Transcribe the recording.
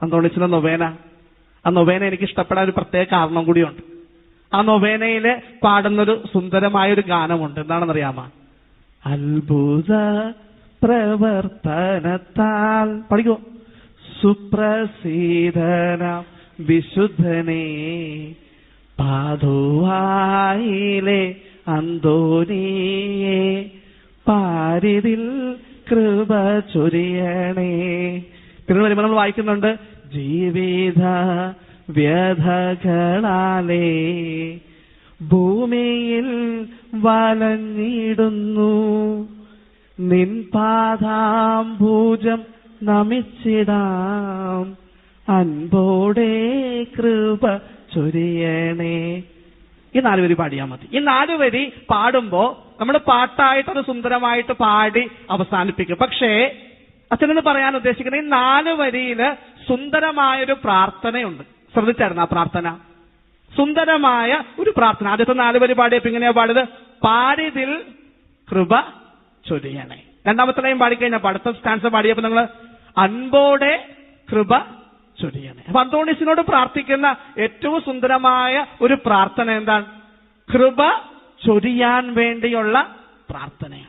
അന്തോണീസിന്റെ നൊവേന. ആ നൊവേന എനിക്ക് ഇഷ്ടപ്പെടാൻ ഒരു പ്രത്യേക കാരണം കൂടിയുണ്ട്. ആ നൊവേനയില് പാടുന്നൊരു സുന്ദരമായൊരു ഗാനമുണ്ട്. എന്താണെന്നറിയാമോ? അത്ഭുത പ്രവർത്തനത്താൽ പഠിക്കോ സുപ്രസീതന വിശുദ്ധനെ പാതുവായിലെ അന്തോനിയെ പാരിതിൽ കൃപ ചൊരിയണേ. പിന്നെ വരുമ്പോൾ നമ്മൾ വായിക്കുന്നുണ്ട്, ജീവിത വ്യഥകളാലേ ഭൂമിയിൽ വലഞ്ഞിടുന്നു, നിൻ പാദാംബുജം നമിച്ചിടാം, അൻപോടെ കൃപ ചൊരിയണേ. ഈ 4 വരി പാടിയാൽ മതി. ഈ 4 വരി പാടുമ്പോ നമ്മൾ പാട്ടായിട്ട് അത് സുന്ദരമായിട്ട് പാടി അവസാനിപ്പിക്കും. പക്ഷേ അച്ഛനെന്ന് പറയാൻ ഉദ്ദേശിക്കുന്ന ഈ 4 വരിയില് സുന്ദരമായൊരു പ്രാർത്ഥനയുണ്ട്. ശ്രദ്ധിച്ചായിരുന്നു ആ പ്രാർത്ഥന? സുന്ദരമായ ഒരു പ്രാർത്ഥന. ആദ്യത്തെ 4 വരി പാടിയപ്പോ ഇങ്ങനെയാ പാടിയത്, പാരിതിൽ കൃപ ചൊരിയണേ. രണ്ടാമത്തെ ലൈൻ പാടിക്കഴിഞ്ഞപ്പോ അടുത്ത സ്റ്റാൻസ് പാടിയപ്പോ നിങ്ങൾ അൻപോടെ കൃപ ചൊരിയണേ. അപ്പൊ അന്തോണീസിനോട് പ്രാർത്ഥിക്കുന്ന ഏറ്റവും സുന്ദരമായ ഒരു പ്രാർത്ഥന എന്താണ്? കൃപ ചൊരിയാൻ വേണ്ടിയുള്ള പ്രാർത്ഥനയാണ്.